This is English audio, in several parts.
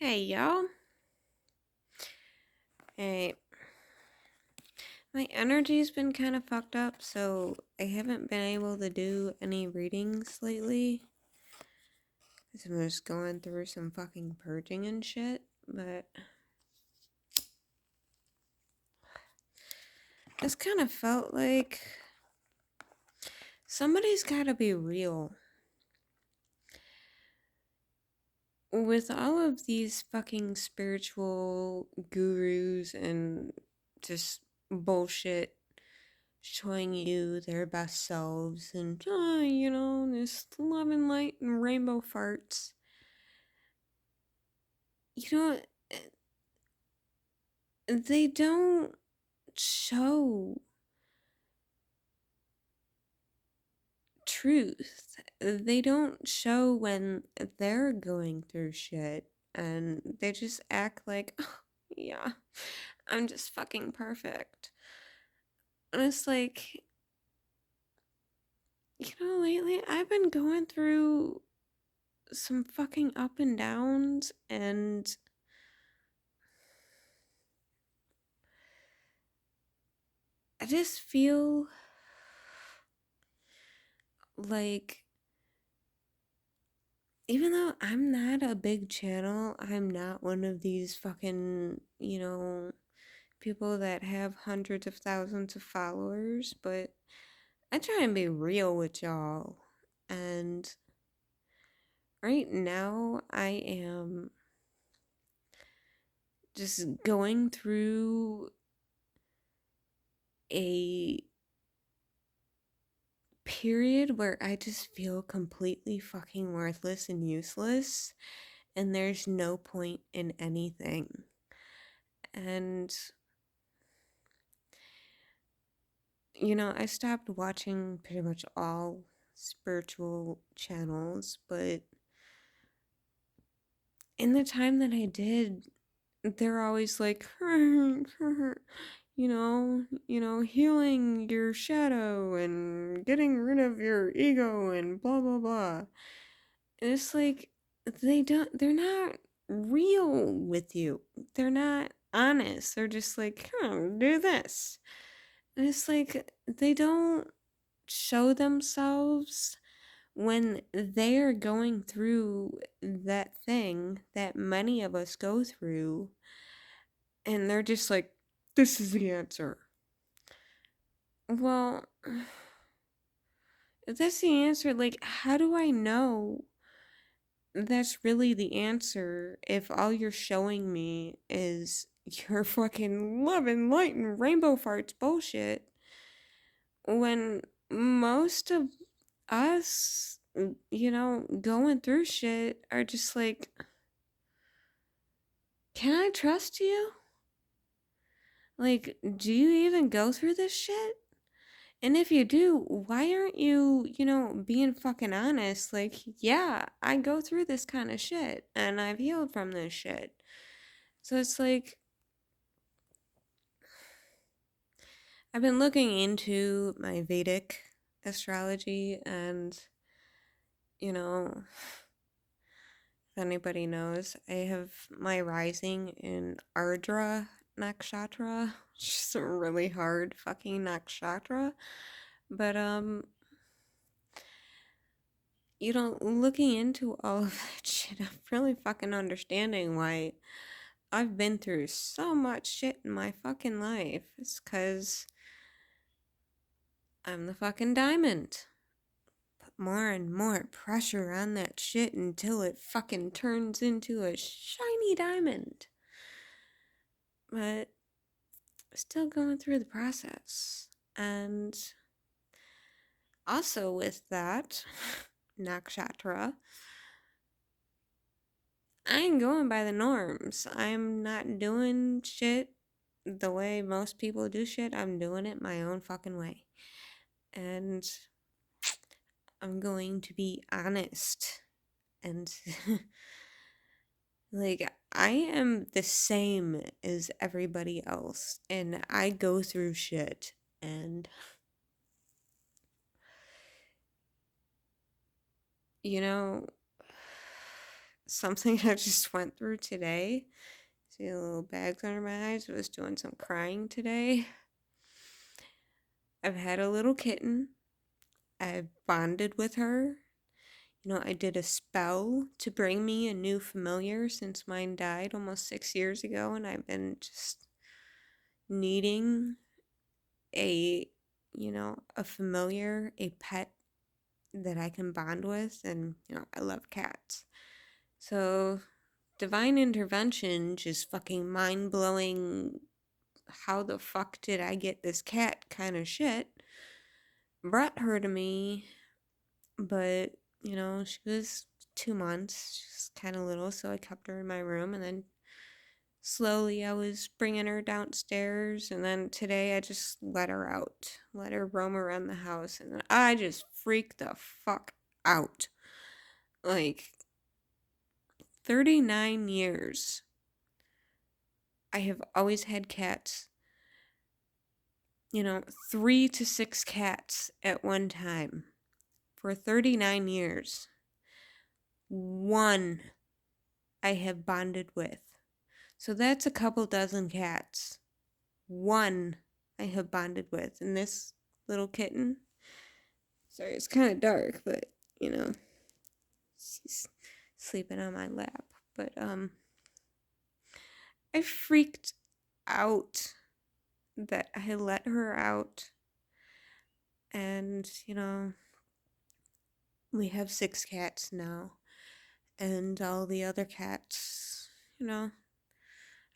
Hey y'all. Hey, my energy's been kind of fucked up, so I haven't been able to do any readings lately. 'Cause I'm just going through some fucking purging and shit, but it's kind of felt like somebody's gotta be real. With all of these fucking spiritual gurus and just bullshit showing you their best selves and, this love and light and rainbow farts. You know, they don't show truth. They don't show when they're going through shit. And they just act like, oh, yeah, I'm just fucking perfect. And it's like, lately I've been going through some fucking up and downs, and I just feel like, even though I'm not a big channel, I'm not one of these fucking, people that have hundreds of thousands of followers, but I try and be real with y'all. And right now, I am just going through a period where I just feel completely fucking worthless and useless, and there's no point in anything. And I stopped watching pretty much all spiritual channels, but in the time that I did, they're always like, healing your shadow and getting rid of your ego and blah blah blah. And it's like they're not real with you. They're not honest. They're just like, do this. And it's like they don't show themselves when they're going through that thing that many of us go through, and they're just like, this is the answer. Well, if that's the answer, like, how do I know that's really the answer if all you're showing me is your fucking love and light and rainbow farts bullshit, when most of us, going through shit are just like, can I trust you? Like, do you even go through this shit? And if you do, why aren't you, being fucking honest? Like, yeah, I go through this kind of shit and I've healed from this shit. So it's like, I've been looking into my Vedic astrology, and, if anybody knows, I have my rising in Ardra Nakshatra, which is a really hard fucking nakshatra. But, looking into all of that shit, I'm really fucking understanding why I've been through so much shit in my fucking life. It's because I'm the fucking diamond. Put more and more pressure on that shit until it fucking turns into a shiny diamond. But still going through the process. And also with that, nakshatra, I ain't going by the norms. I'm not doing shit the way most people do shit. I'm doing it my own fucking way. And I'm going to be honest. And like, I am the same as everybody else. And I go through shit. And, you know, something I just went through today. See the little bags under my eyes? I was doing some crying today. I've had a little kitten. I've bonded with her. You know, I did a spell to bring me a new familiar since mine died almost 6 years ago, and I've been just needing a, a familiar, a pet that I can bond with, and, I love cats. So, divine intervention, just fucking mind blowing, how the fuck did I get this cat kind of shit, brought her to me, but, she was 2 months, she's kind of little, so I kept her in my room, and then slowly I was bringing her downstairs, and then today I just let her out, let her roam around the house, and then I just freaked the fuck out. Like, 39 years. I have always had cats, 3 to 6 cats at one time for 39 years. One I have bonded with. So that's a couple dozen cats. One I have bonded with. And this little kitten, sorry, it's kind of dark, but, she's sleeping on my lap. But, I freaked out that I let her out. And, we have 6 cats now. And all the other cats, I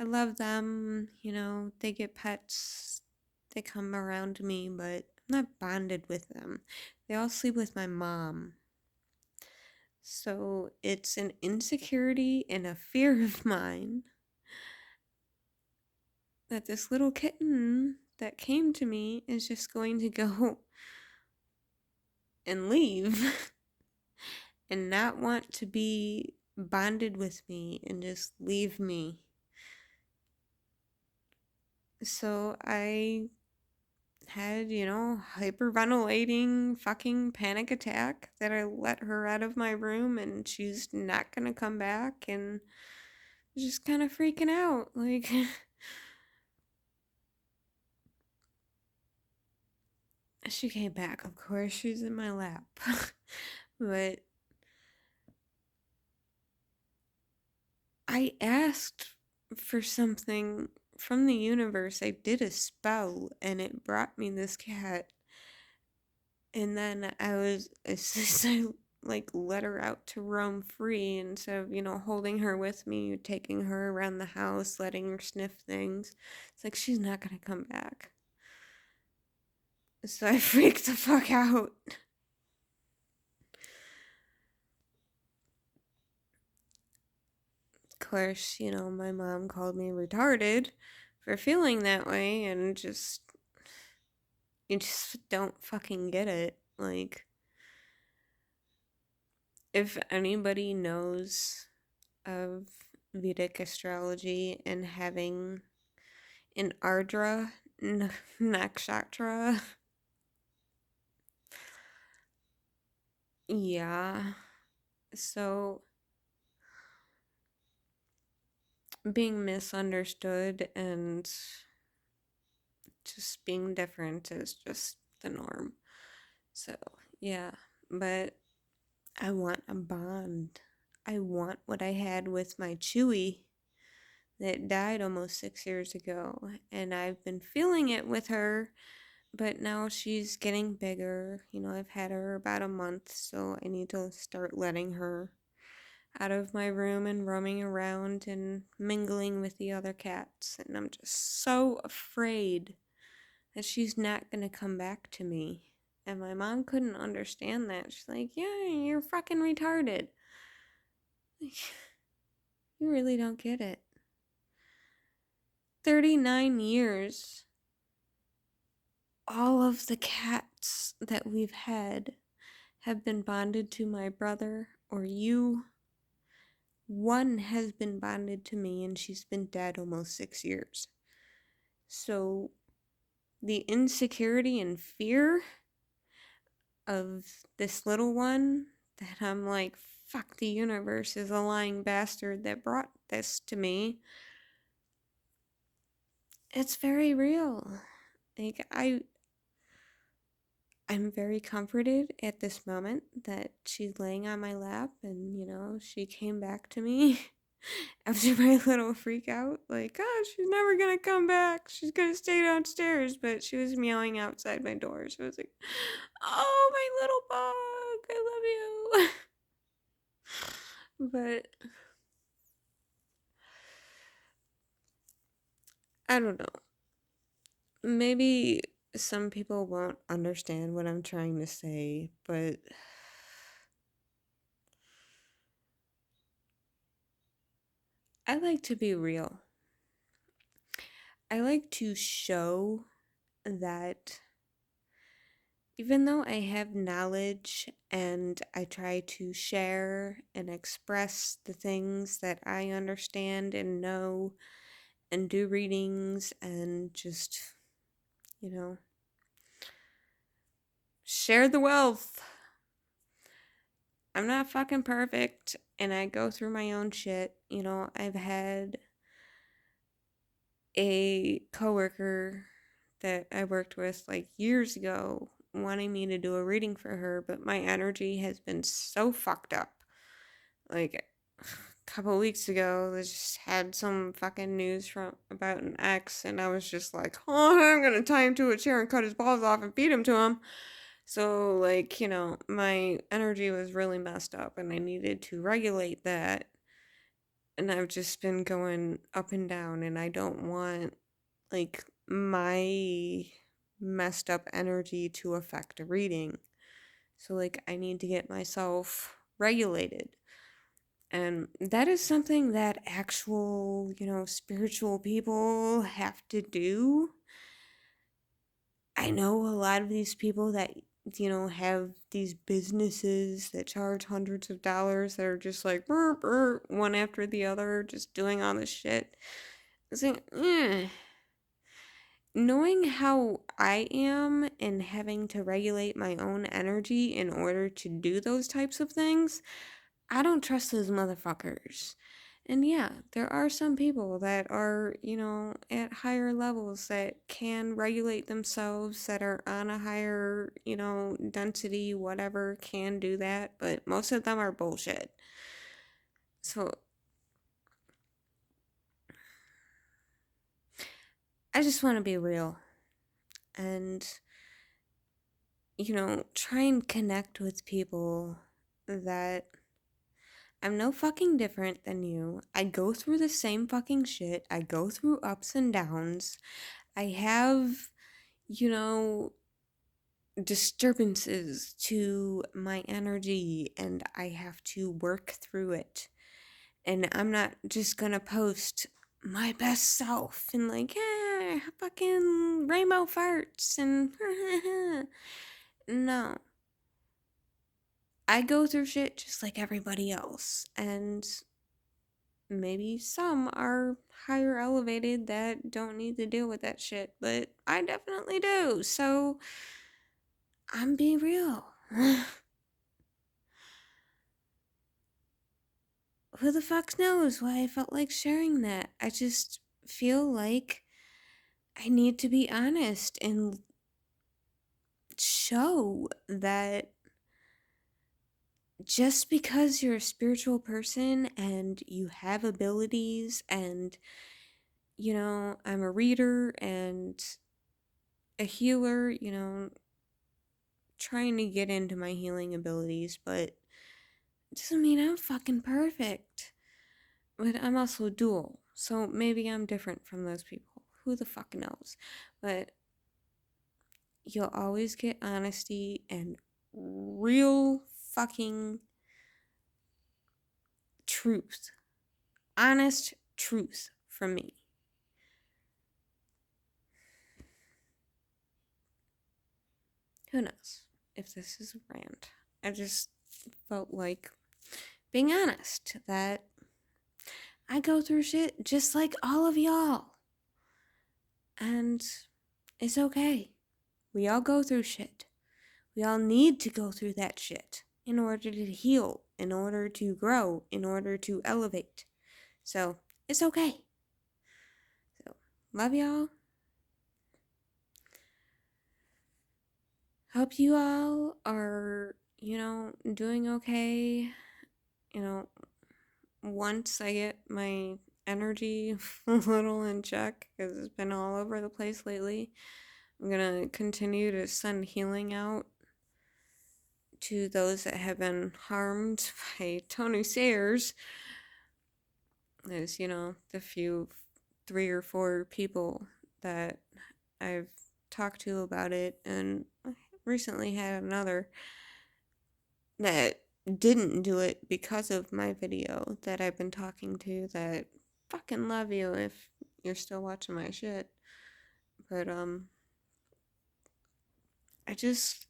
love them, they get pets, they come around me, but I'm not bonded with them. They all sleep with my mom. So it's an insecurity and a fear of mine that this little kitten that came to me is just going to go and leave and not want to be bonded with me and just leave me. So I had, hyperventilating fucking panic attack that I let her out of my room and she's not gonna come back, and just kind of freaking out. Like, she came back, of course, she's in my lap. But I asked for something from the universe. I did a spell and it brought me this cat. And then I like let her out to roam free instead of, holding her with me, taking her around the house, letting her sniff things. It's like she's not gonna come back. So I freaked the fuck out. Of course, my mom called me retarded for feeling that way, and you just don't fucking get it. Like, if anybody knows of Vedic astrology and having an Ardra nakshatra, yeah. So being misunderstood and just being different is just the norm. So, yeah, but I want a bond. I want what I had with my Chewy that died almost 6 years ago, and I've been feeling it with her, but now she's getting bigger. I've had her about a month, so I need to start letting her out of my room and roaming around and mingling with the other cats, and I'm just so afraid that she's not gonna come back to me. And my mom couldn't understand that. She's like, yeah, you're fucking retarded. Like, you really don't get it. 39 years. All of the cats that we've had have been bonded to my brother or you. One has been bonded to me, and she's been dead almost 6 years. So the insecurity and fear of this little one that I'm like fuck, the universe is a lying bastard that brought this to me. It's very real. Like, I'm very comforted at this moment that she's laying on my lap and, she came back to me after my little freak out. Like, oh, she's never gonna come back. She's gonna stay downstairs. But she was meowing outside my door. So I was like, oh, my little bug, I love you. But I don't know. Maybe some people won't understand what I'm trying to say, but I like to be real. I like to show that even though I have knowledge and I try to share and express the things that I understand and know and do readings and just, you know, share the wealth. I'm not fucking perfect and I go through my own shit. I've had a coworker that I worked with like years ago wanting me to do a reading for her, but my energy has been so fucked up. Like a couple weeks ago, they just had some fucking news from about an ex, and I was just like, oh, I'm gonna tie him to a chair and cut his balls off and feed him to him. So, like, my energy was really messed up, and I needed to regulate that. And I've just been going up and down, and I don't want, like, my messed up energy to affect a reading. So, like, I need to get myself regulated. And that is something that actual, spiritual people have to do. I know a lot of these people that, have these businesses that charge hundreds of dollars that are just like, burr, burr, one after the other, just doing all this shit. It's like, knowing how I am and having to regulate my own energy in order to do those types of things, I don't trust those motherfuckers. And yeah, there are some people that are, at higher levels that can regulate themselves, that are on a higher, density, whatever, can do that, but most of them are bullshit. So I just want to be real and, try and connect with people that I'm no fucking different than you. I go through the same fucking shit. I go through ups and downs. I have, you know, disturbances to my energy and I have to work through it. And I'm not just gonna post my best self and like, fucking rainbow farts and no. I go through shit just like everybody else. And maybe some are higher elevated that don't need to deal with that shit, but I definitely do. So I'm being real. Who the fuck knows why I felt like sharing that? I just feel like I need to be honest and show that just because you're a spiritual person and you have abilities and, I'm a reader and a healer, trying to get into my healing abilities, but it doesn't mean I'm fucking perfect. But I'm also dual, so maybe I'm different from those people. Who the fuck knows? But you'll always get honesty and real fucking truth. Honest truth from me. Who knows if this is a rant? I just felt like being honest that I go through shit just like all of y'all. And it's okay. We all go through shit. We all need to go through that shit in order to heal in order to grow, in order to elevate. So it's okay. So love y'all. Hope you all are, doing okay. Once I get my energy a little in check, because it's been all over the place lately, I'm gonna continue to send healing out to those that have been harmed by Tony Sayers. There's, the few 3 or 4 people that I've talked to about it, and I recently had another that didn't do it because of my video that I've been talking to that fucking love you if you're still watching my shit. But I just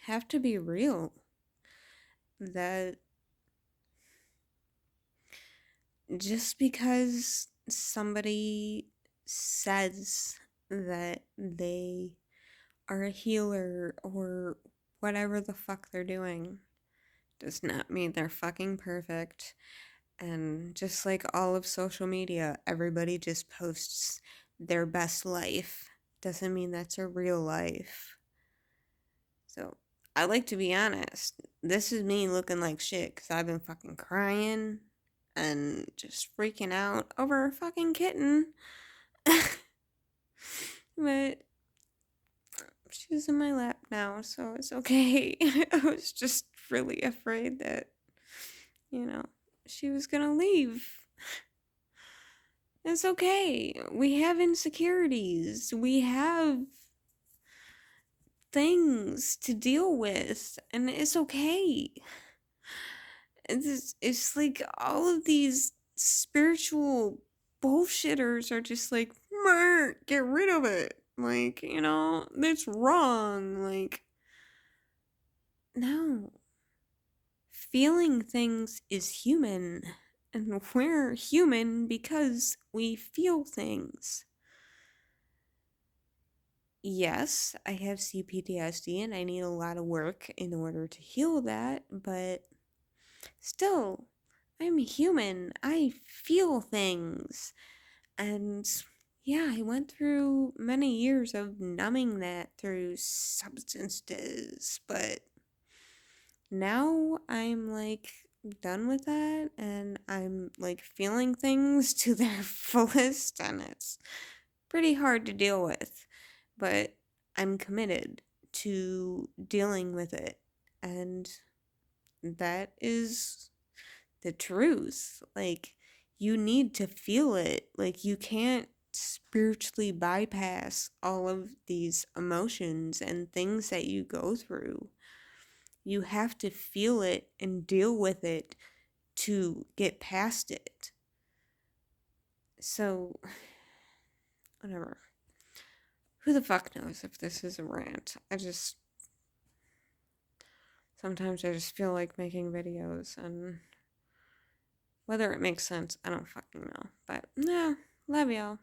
have to be real that just because somebody says that they are a healer or whatever the fuck they're doing does not mean they're fucking perfect. And just like all of social media, everybody just posts their best life. Doesn't mean that's a real life. So, I like to be honest. This is me looking like shit because I've been fucking crying and just freaking out over a fucking kitten. But she's in my lap now, so it's okay. I was just really afraid that, she was gonna leave. It's okay. We have insecurities. We have things to deal with, and it's okay. It's like all of these spiritual bullshitters are just like, get rid of it. Like, that's wrong. Like, no. Feeling things is human. And we're human because we feel things. Yes, I have CPTSD and I need a lot of work in order to heal that, but still, I'm human. I feel things. And yeah, I went through many years of numbing that through substances, but now I'm like done with that and I'm like feeling things to their fullest, and it's pretty hard to deal with, but I'm committed to dealing with it, and that is the truth. Like, you need to feel it. Like, you can't spiritually bypass all of these emotions and things that you go through. You have to feel it and deal with it to get past it. So, whatever. Who the fuck knows if this is a rant? Sometimes I just feel like making videos, and whether it makes sense, I don't fucking know. But, yeah, love y'all.